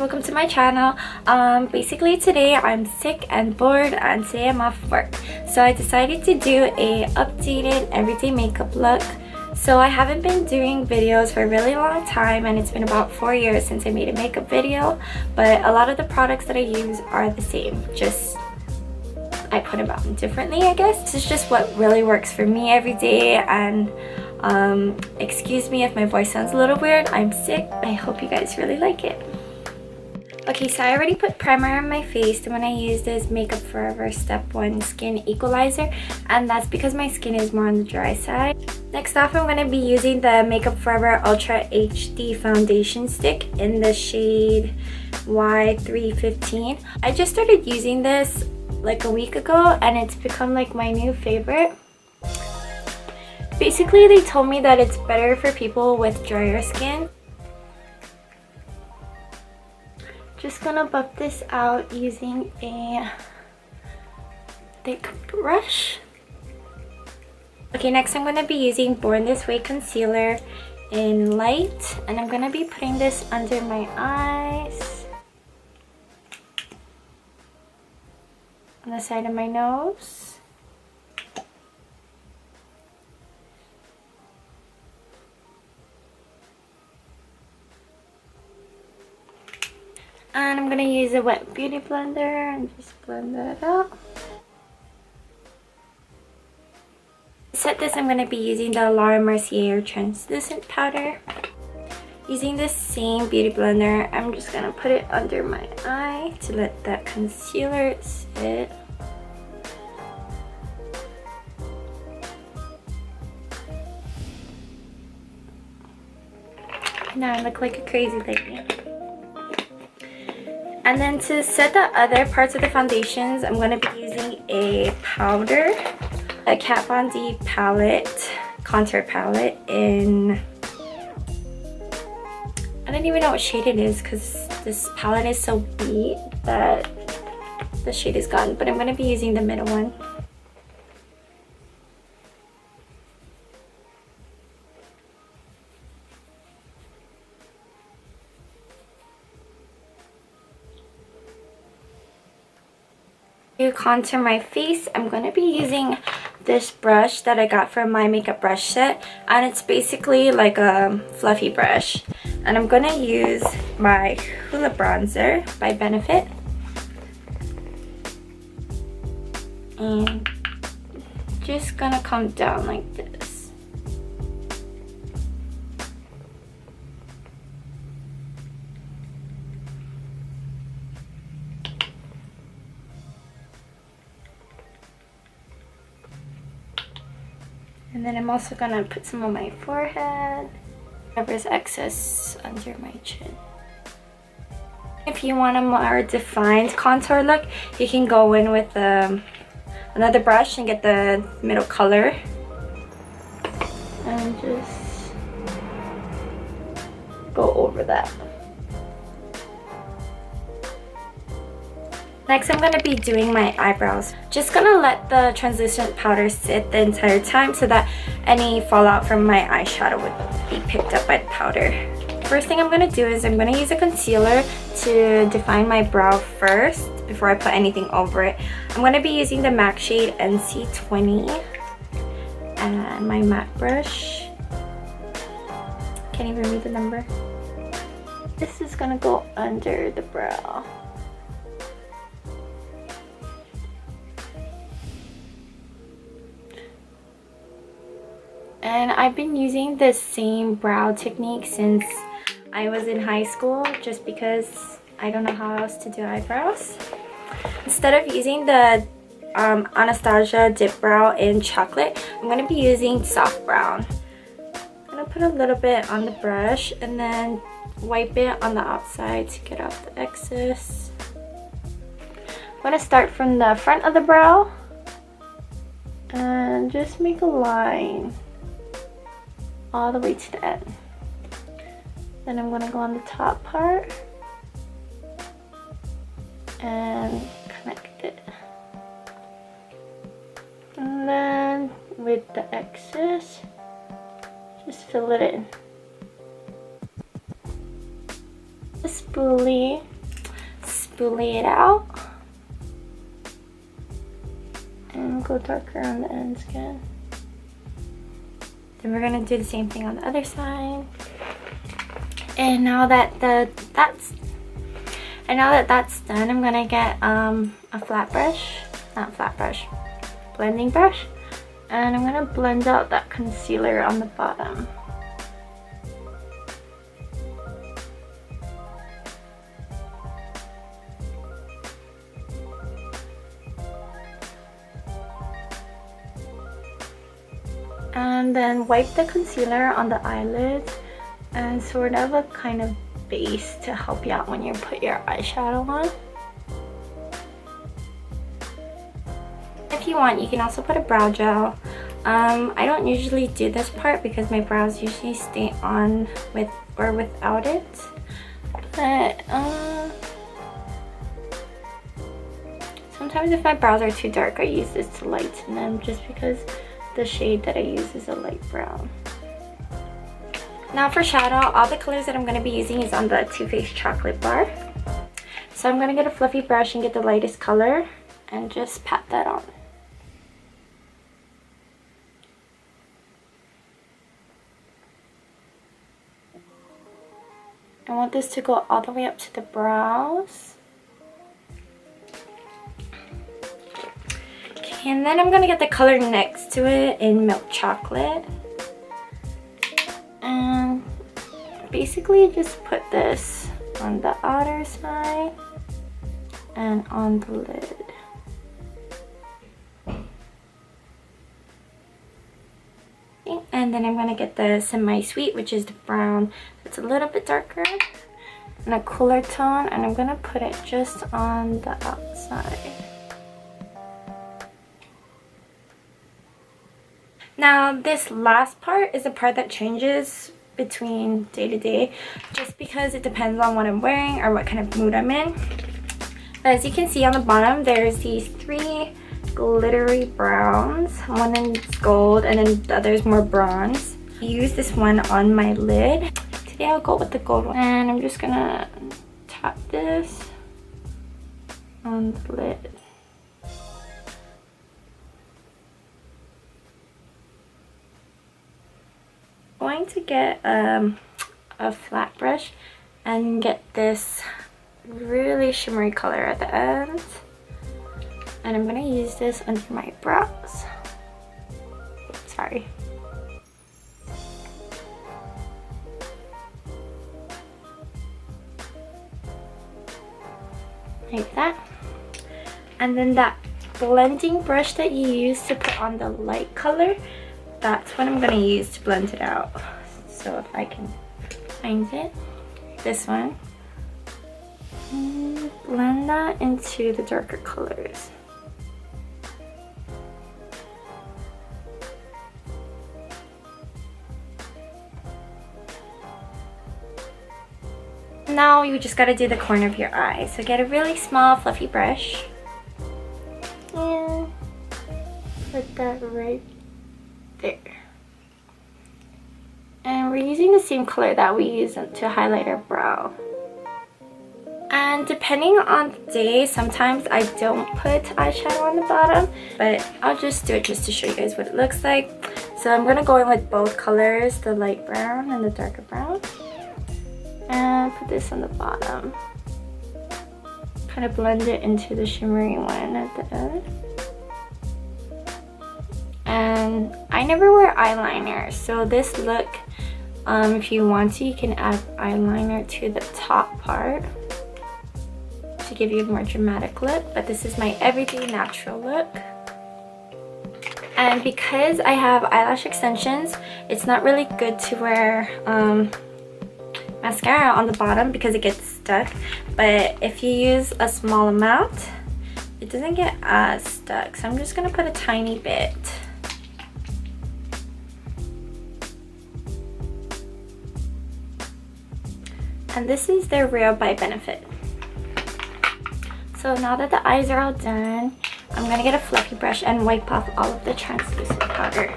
welcome to my channel. Basically today I'm sick and bored and today I'm off work, so I decided to do a updated everyday makeup look. So I haven't been doing videos for a really long time, and it's been about 4 years since I made a makeup video, but a lot of the products that I use are the same, just I put them on differently, I guess. This is just what really works for me every day, and excuse me if my voice sounds a little weird. I'm sick. I hope you guys really like it. Okay, so I already put primer on my face. The one I used is Makeup Forever Step 1 Skin Equalizer, and that's because my skin is more on the dry side. Next off, I'm going to be using the Makeup Forever Ultra HD Foundation Stick in the shade Y315. I just started using this like a week ago, and it's become like my new favorite. Basically, they told me that it's better for people with drier skin. Just gonna buff this out using a thick brush. Okay, next I'm gonna be using Born This Way concealer in light, and I'm gonna be putting this under my eyes, on the side of my nose. And I'm going to use a wet beauty blender and just blend that out. To set this, I'm going to be using the Mercier translucent powder. Using this same beauty blender, I'm just going to put it under my eye to let that concealer sit. Now I look like a crazy lady. And then to set the other parts of the foundations, I'm going to be using a powder, a Kat Von D palette, contour palette in, I don't even know what shade it is because this palette is so beat that the shade is gone, but I'm going to be using the middle one. To contour my face, I'm going to be using this brush that I got from my makeup brush set, and it's basically like a fluffy brush. And I'm going to use my Hoola bronzer by Benefit, and just gonna come down like this. And then I'm also gonna put some on my forehead, whatever's excess under my chin. If you want a more defined contour look, you can go in with another brush and get the middle color. And just go over that. Next, I'm going to be doing my eyebrows. Just going to let the translucent powder sit the entire time so that any fallout from my eyeshadow would be picked up by the powder. First thing I'm going to do is I'm going to use a concealer to define my brow first before I put anything over it. I'm going to be using the MAC shade NC20 and my MAC brush. Can't even read the number. This is going to go under the brow. And I've been using the same brow technique since I was in high school, just because I don't know how else to do eyebrows. Instead of using the Anastasia Dip Brow in chocolate, I'm going to be using soft brown. I'm going to put a little bit on the brush and then wipe it on the outside to get out the excess. I'm going to start from the front of the brow and just make a line all the way to the end. Then I'm going to go on the top part and connect it. And then with the excess, just fill it in. The spoolie spoolie it out and go darker on the ends again. Then we're gonna do the same thing on the other side. And now that that's done, I'm gonna get a flat brush, not flat brush, blending brush, and I'm gonna blend out that concealer on the bottom. And then wipe the concealer on the eyelids and sort of a kind of base to help you out when you put your eyeshadow on. If you want, you can also put a brow gel. I don't usually do this part because my brows usually stay on with or without it. But sometimes if my brows are too dark, I use this to lighten them just because the shade that I use is a light brown. Now for shadow, all the colors that I'm going to be using is on the Too Faced chocolate bar. So I'm going to get a fluffy brush and get the lightest color and just pat that on. I want this to go all the way up to the brows. Okay, and then I'm going to get the color next to it in milk chocolate. And basically just put this on the outer side and on the lid. Okay, and then I'm going to get the semi-sweet, which is the brown. It's a little bit darker and a cooler tone, and I'm going to put it just on the outside. Now this last part is the part that changes between day to day just because it depends on what I'm wearing or what kind of mood I'm in. But as you can see on the bottom, there's these 3 glittery browns. One is gold and then the other is more bronze. I use this one on my lid. Today I'll go with the gold one, and I'm just gonna tap this on the lid. Going to get a flat brush and get this really shimmery color at the end, and I'm gonna use this under my brows. Sorry. Like that. And then that blending brush that you use to put on the light color, that's what I'm going to use to blend it out. So if I can find it, this one, and blend that into the darker colors. Now you just got to do the corner of your eye. So get a really small fluffy brush and put that right there. And we're using the same color that we use to highlight our brow. And depending on the day, sometimes I don't put eyeshadow on the bottom, but I'll just do it just to show you guys what it looks like. So I'm going to go in with both colors, the light brown and the darker brown, and put this on the bottom. Kind of blend it into the shimmery one at the end. And I never wear eyeliner, so this look, if you want to, you can add eyeliner to the top part to give you a more dramatic look, but this is my everyday natural look. And because I have eyelash extensions, it's not really good to wear mascara on the bottom because it gets stuck, but if you use a small amount, it doesn't get as stuck. So I'm just going to put a tiny bit. And this is their Real by Benefit. So now that the eyes are all done, I'm going to get a fluffy brush and wipe off all of the translucent powder.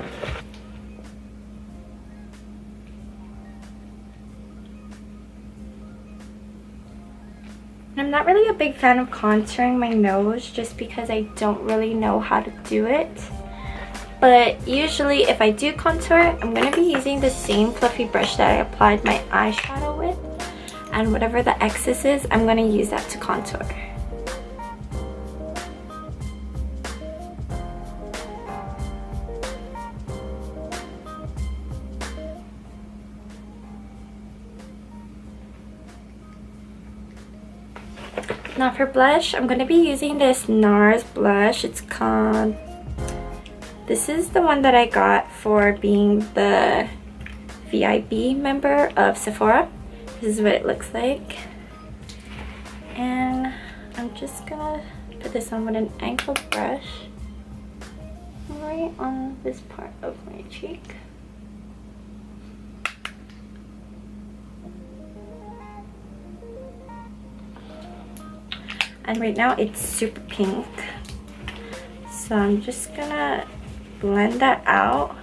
I'm not really a big fan of contouring my nose just because I don't really know how to do it. But usually if I do contour, I'm going to be using the same fluffy brush that I applied my eyeshadow with. And whatever the excess is, I'm going to use that to contour. Now for blush, I'm going to be using this NARS blush. It's called... This is the one that I got for being the VIP member of Sephora. This is what it looks like. And I'm just going to put this on with an angled brush right on this part of my cheek. And right now it's super pink, so I'm just gonna blend that out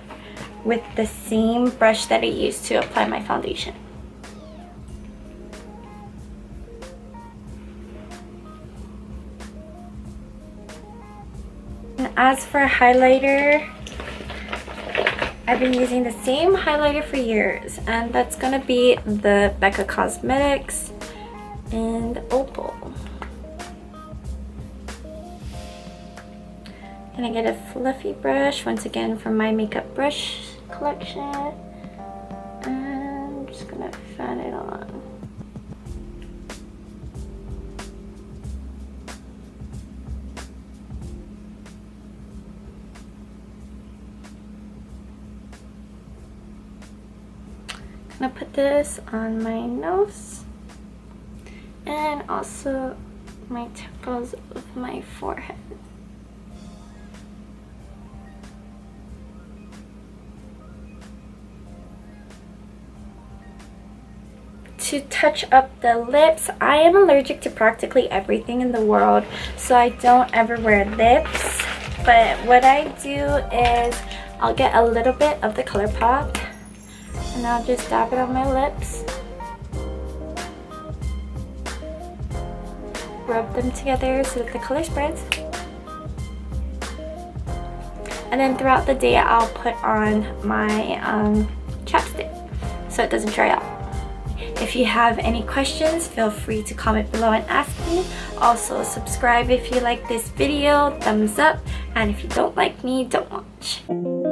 with the same brush that I used to apply my foundation. And as for highlighter, I've been using the same highlighter for years, and that's gonna be the BECCA Cosmetics in Opal. Gonna get a fluffy brush once again from my makeup brush collection, and I'm just gonna fan it on. Gonna put this on my nose and also my temples of my forehead. To touch up the lips, I am allergic to practically everything in the world, so I don't ever wear lips. But what I do is I'll get a little bit of the ColourPop and I'll just dab it on my lips, rub them together so that the color spreads, and then throughout the day I'll put on my chapstick so it doesn't dry out. If you have any questions, feel free to comment below and ask me. Also, subscribe if you like this video, thumbs up, and if you don't like me, don't watch.